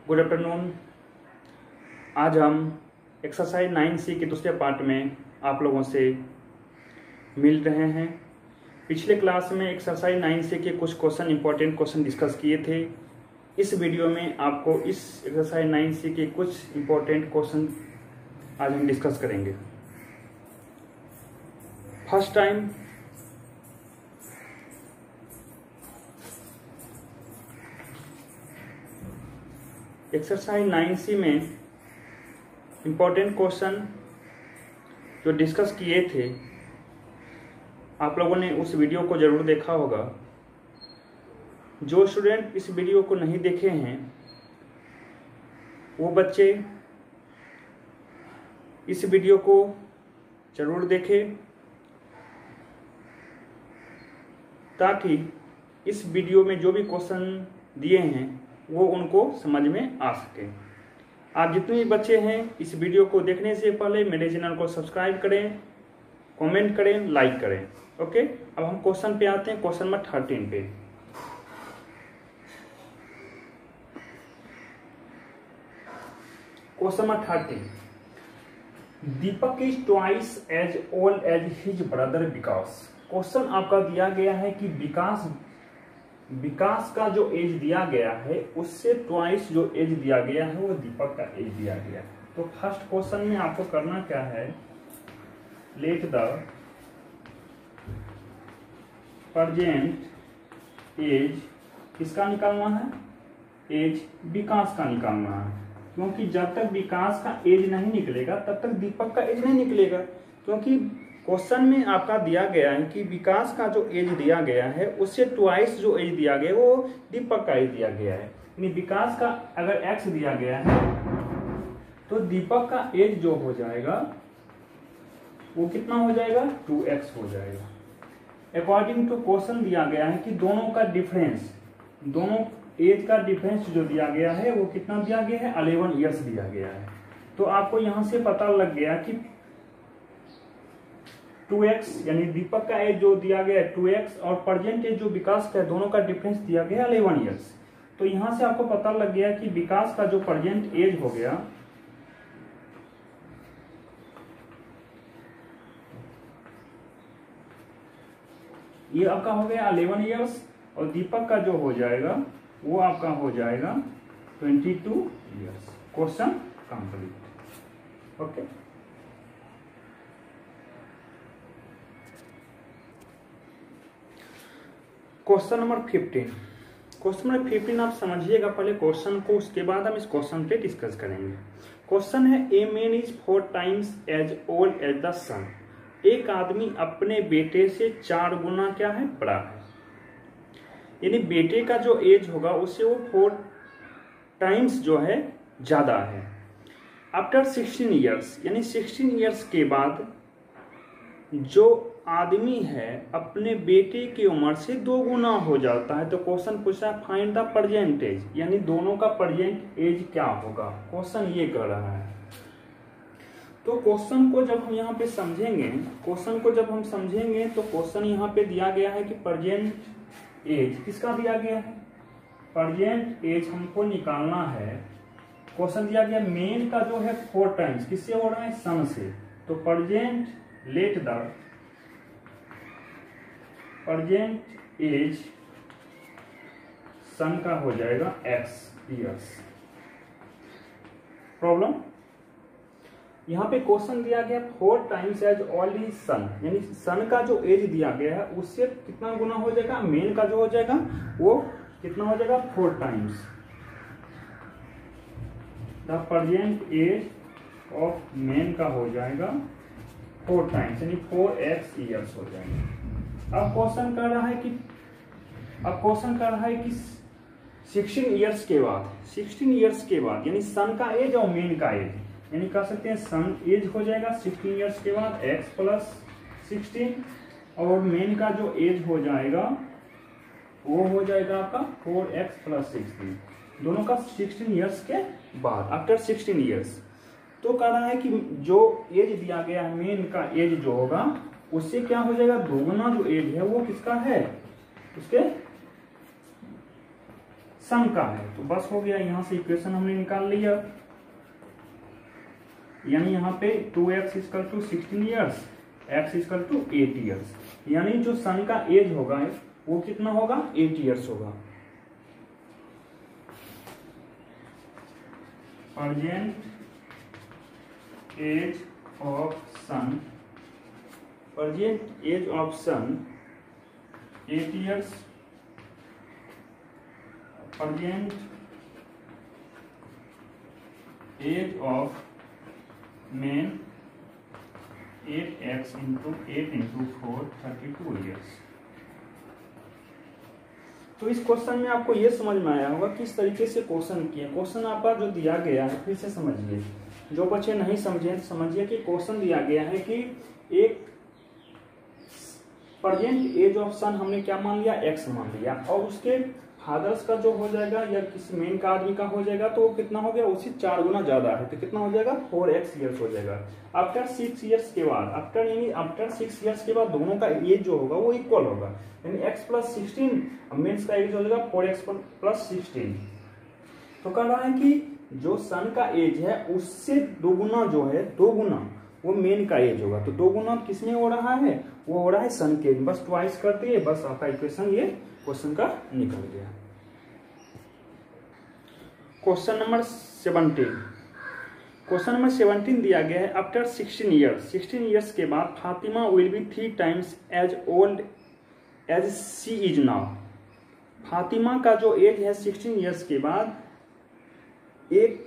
Good afternoon. आज हम exercise 9C के दूसरे पार्ट में आप लोगों से मिल रहे हैं। पिछले क्लास में एक्सरसाइज 9C के कुछ क्वेश्चन, इंपॉर्टेंट क्वेश्चन डिस्कस किए थे। इस वीडियो में आपको इस एक्सरसाइज 9C के कुछ इंपॉर्टेंट क्वेश्चन आज हम डिस्कस करेंगे। फर्स्ट टाइम एक्सरसाइज 9C में इम्पोर्टेंट क्वेश्चन जो डिस्कस किए थे, आप लोगों ने उस वीडियो को ज़रूर देखा होगा। जो स्टूडेंट इस वीडियो को नहीं देखे हैं वो बच्चे इस वीडियो को ज़रूर देखें, ताकि इस वीडियो में जो भी क्वेश्चन दिए हैं वो उनको समझ में आ सके। आप जितने भी बच्चे हैं इस वीडियो को देखने से पहले मेरे चैनल को सब्सक्राइब करें, कमेंट करें, लाइक करें। ओके, अब हम क्वेश्चन पे आते हैं, क्वेश्चन नंबर 13 पे। Question number 13, Deepak is twice as old as his brother Vikas. Question आपका दिया गया है कि विकास का जो एज दिया गया है उससे ट्वाइस जो एज दिया गया है वो दीपक का एज दिया गया है। तो फर्स्ट क्वेश्चन में आपको करना क्या है, लेट द प्रेजेंट एज किसका निकालना है, एज विकास का निकालना है। क्योंकि जब तक विकास का एज नहीं निकलेगा तब तक दीपक का एज नहीं निकलेगा। क्योंकि क्वेश्चन में आपका दिया गया है कि विकास का जो एज दिया गया है उससे ट्वाइस जो एज दिया गया है वो दीपक का एज दिया गया है। यानी विकास का अगर x दिया गया है तो दीपक का एज जो हो जाएगा वो कितना हो जाएगा, 2x हो जाएगा। अकॉर्डिंग टू क्वेश्चन दिया गया है कि दोनों का डिफरेंस, दोनों एज का डिफरेंस जो दिया गया है वो कितना दिया गया है, 11 ईयर्स दिया गया है। तो आपको यहां से पता लग गया कि 2x यानी दीपक का एज जो दिया गया है 2x और प्रेजेंट एज जो विकास का है दोनों का डिफरेंस दिया गया 11 ईयर्स। तो यहां से आपको पता लग गया कि विकास का जो प्रेजेंट एज हो गया ये आपका हो गया 11 ईयर्स और दीपक का जो हो जाएगा वो आपका हो जाएगा 22 years. Question complete. Okay, question number 15। Question number 15 आप समझिएगा पहले क्वेश्चन को, उसके बाद हम इस क्वेश्चन पे डिस्कस करेंगे। क्वेश्चन है, a man is 4 times as old as the son. एक आदमी अपने बेटे से 4 गुना क्या है, बड़ा है। यानी बेटे का जो एज होगा उससे वो 4 टाइम्स जो है ज्यादा है। आफ्टर 16 ईयर्स यानी 16 ईयर्स के बाद जो आदमी है अपने बेटे की उम्र से 2 गुना हो जाता है। तो क्वेश्चन पूछा है फाइंड द प्रेजेंट एज, यानी दोनों का प्रेजेंट एज क्या होगा, क्वेश्चन ये कर रहा है। तो क्वेश्चन को जब हम यहाँ पे समझेंगे, तो क्वेश्चन यहाँ पे दिया गया है कि प्रेजेंट एज किसका दिया गया है, प्रेजेंट एज हमको निकालना है। क्वेश्चन दिया गया मेन का जो है 4 टाइम्स किससे हो रहा है, सन से। तो present let the present age son का हो जाएगा x ईयर्स। प्रॉब्लम यहां पे क्वेश्चन दिया गया 4 टाइम्स एज ओल्ड इज सन, यानी सन का जो एज दिया गया है उससे कितना गुना हो जाएगा, मेन का जो हो जाएगा वो कितना हो जाएगा, 4 times. The present age of man का हो जाएगा 4 टाइम्स यानी 4x ईयर्स हो जाएंगे। अब क्वेश्चन कर रहा है कि 16 ईयर्स के बाद यानी सन का एज और मेन का एज, यानी कह सकते हैं सन एज हो जाएगा 16 ईयर्स के बाद x प्लस 16 और मेन का जो एज हो जाएगा वो हो जाएगा आपका 4x प्लस 16, दोनों का 16 ईयर्स के बाद, आफ्टर 16 ईयर्स। तो कह रहा है कि जो एज दिया गया है मेन का एज जो होगा उससे क्या हो जाएगा, 2 गुना जो एज है वो किसका है, उसके सन का है। तो बस हो गया, यहां से इक्वेशन हमने निकाल लिया, यानी यहाँ पे 2x equal to 16 years, x equal to 8 years, यानी जो सन का एज होगा वो कितना होगा, 8 ईयर्स होगा। Present age of son, present age of son 8 years, present age of man 8x into 8 into 4 32 years. तो इस क्वेश्चन में आपको ये समझ में आया होगा किस तरीके से क्वेश्चन किया। क्वेश्चन आपका जो दिया गया है फिर से समझिए, जो बच्चे नहीं समझे तो समझिए कि क्वेश्चन दिया गया है कि एक प्रेजेंट एज ऑफ सन हमने क्या मान लिया, x मान लिया, और उसके फादर्स का जो हो जाएगा या किसी मेन का आदमी का हो जाएगा तो वो कितना हो गया, उससे 4 गुना ज्यादा है, तो कितना हो जाएगा, 4x ईयर्स हो जाएगा। आफ्टर 6 ईयर्स के बाद, आफ्टर 6 ईयर्स के बाद दोनों का एज जो होगा वो इक्वल होगा, यानी x प्लस 16 मेन्स का एज हो जाएगा 4x प्लस 16। तो कह रहा है कि जो सन का एज है उससे 2 गुना जो है, 2 गुना वो मेन का एज होगा। तो 2 गुना किसमें हो रहा है, वो हो रहा है सन के, बस ट्वाइस करते हैं, बस आपका इक्वेशन ये क्वेश्चन का निकल गया। क्वेश्चन नंबर 17, क्वेश्चन नंबर 17 दिया गया है आफ्टर 16 ईयर्स के बाद Fatima will be 3 times as old as she is now. Fatima का जो एज है 16 ईयर्स के बाद, एक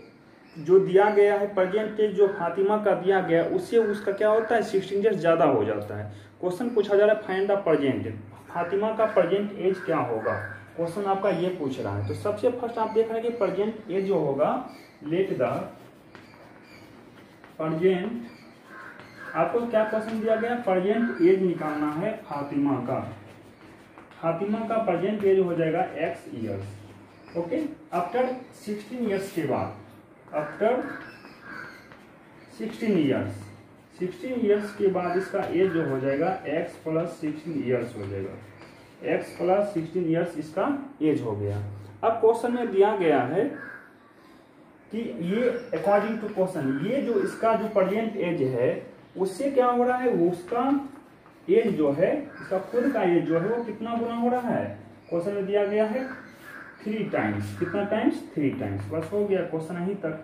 जो दिया गया है प्रेजेंट एज जो फातिमा का दिया गया उससे उसका क्या होता है, 16 ईयर्स ज्यादा हो जाता है। क्वेश्चन पूछा जा रहा है फाइंड द प्रेजेंट, फातिमा का प्रेजेंट एज क्या होगा, क्वेश्चन आपका ये पूछ रहा है। तो सबसे फर्स्ट आप देख रहे हैं कि प्रेजेंट एज जो होगा, लेट द प्रेजेंट, आपको क्या क्वेश्चन दिया गया, प्रेजेंट एज निकालना है फातिमा का। फातिमा का प्रेजेंट एज हो जाएगा x years, okay. After 16 years के बाद, आफ्टर 16 ईयर्स के बाद इसका एज जो हो जाएगा x प्लस 16 ईयर्स हो जाएगा, x प्लस 16 ईयर्स इसका एज हो गया। अब क्वेश्चन में दिया गया है कि ये अकॉर्डिंग टू क्वेश्चन, ये जो इसका जो प्रेजेंट एज है उससे क्या हो रहा है, वो उसका एज जो है, इसका खुद का एज जो है वो कितना गुना हो रहा है, क्वेश्चन में दिया गया है 3 टाइम्स, कितना टाइम्स, 3 टाइम्स, बस हो गया क्वेश्चन यहीं तक।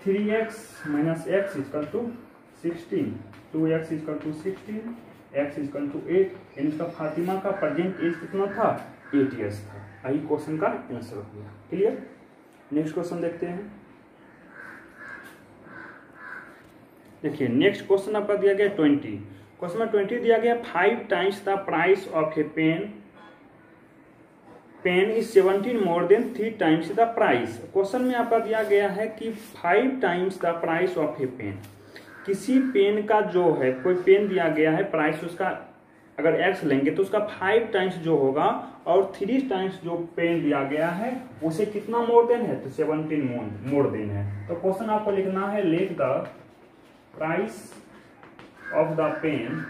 3x minus x equal to 16, 2x equal to 16, x equal to 8, यानी इसका फातिमा का प्रेजेंट एज कितना था, 8 ईयर्स था। यही क्वेश्चन का आंसर हो गया। क्लियर, नेक्स्ट क्वेश्चन देखते हैं। देखिए नेक्स्ट क्वेश्चन आपका दिया गया 20, क्वेश्चन में 20 दिया गया 5 times the price of a pen is 17 more than 3 times the price. Question में आपका दिया गया है कि 5 times the price of a pen, किसी पेन का जो है, कोई पेन दिया गया है, प्राइस उसका अगर x लेंगे तो उसका 5 टाइम्स जो होगा और 3 टाइम्स जो पेन दिया गया है उसे कितना मोर देन है, तो 17 मोर देन है। तो क्वेश्चन आपको लिखना है let the price of the pen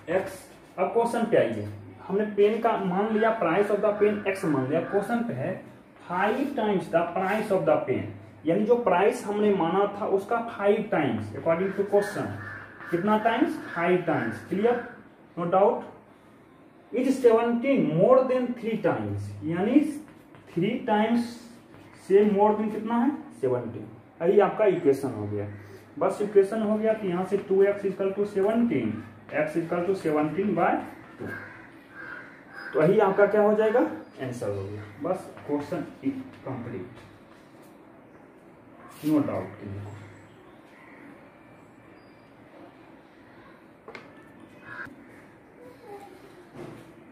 x। अब क्वेश्चन पे आइए, हमने पेन का मान लिया, price of the pen x मान लिया, क्वेश्चन पे है 5 times the price of the pen, यानी जो प्राइस हमने माना था उसका 5 टाइम्स अकॉर्डिंग टू क्वेश्चन, कितना times, 5 times. Clear, no doubt. Is 17 more than 3 times, यानी 3 टाइम्स से मोर देन कितना है, 17। यही आपका इक्वेशन हो गया, बस इक्वेशन हो गया कि यहाँ से 2x equal to 17, x equal to 17/2, तो यही आपका क्या हो जाएगा, आंसर हो गया। बस question complete, no doubt.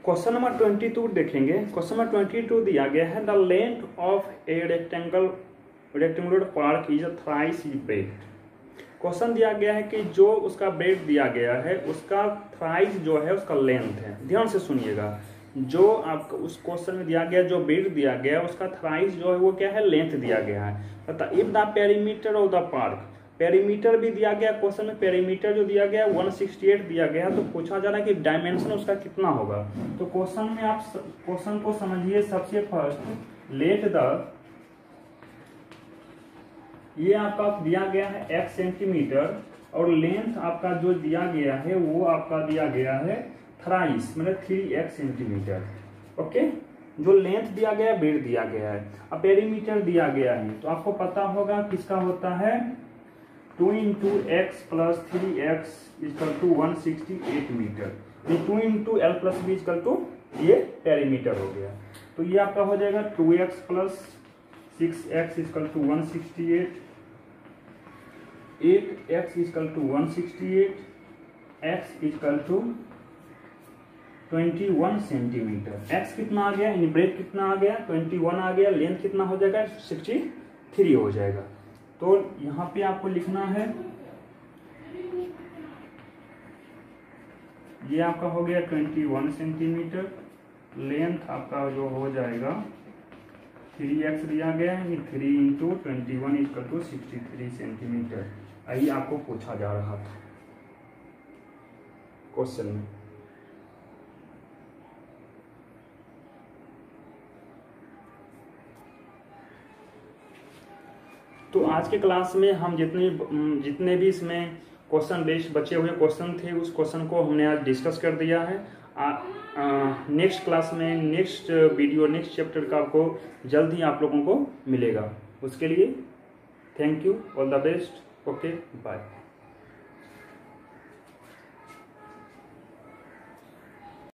Question number 22 देखेंगे। क्वेश्चन नंबर 22 दिया गया है the length of a rectangular park is thrice breadth. Question दिया गया है कि जो उसका ब्रेड दिया गया है उसका थ्राइस जो है उसका लेंथ है। ध्यान से सुनिएगा, जो आपको उस क्वेश्चन में दिया गया, जो ब्रेड दिया गया उसका थ्राइस जो है वो क्या है, लेंथ दिया गया है। If the perimeter of the park, perimeter भी दिया गया क्वेश्चन में, पेरीमीटर जो दिया गया 168 दिया गया, तो पूछा जा रहा है कि डायमेंशन उसका कितना होगा। तो क्वेश्चन में आप क्वेश्चन को समझिए। सबसे फर्स्ट लेट द, ये आपका दिया गया है x सेंटीमीटर और लेंथ आपका जो दिया गया है वो आपका दिया गया है थ्राइस मतलब 3x सेंटीमीटर। ओके, जो लेंथ दिया गया है, ब्रेड दिया गया है, अब पेरीमीटर दिया गया है, तो आपको पता होगा किसका होता है 2 × x + 3x = 168 मीटर। ये 2 × l + b = ये पेरीमीटर हो गया। तो ये आपका हो जाएगा 2x + 6x = 168, 8x = 168, x = 21 centimetre. x कितना आ गया, यानी ब्रेथ कितना आ गया 21 आ गया, लेंथ कितना हो जाएगा 63 हो जाएगा। तो यहाँ पे आपको लिखना है, ये आपका हो गया 21 सेंटीमीटर, लेंथ आपका जो हो जाएगा 3x दिया गया है, 3 × 21 = 63 सेंटीमीटर। यही आपको पूछा जा रहा था क्वेश्चन में। तो आज के क्लास में हम जितने भी इसमें क्वेश्चन बेस्ड बचे हुए क्वेश्चन थे, उस क्वेश्चन को हमने आज डिस्कस कर दिया है। नेक्स्ट क्लास में नेक्स्ट वीडियो नेक्स्ट चैप्टर का आपको जल्द ही आप लोगों को मिलेगा। उसके लिए thank you, all the best, okay, bye.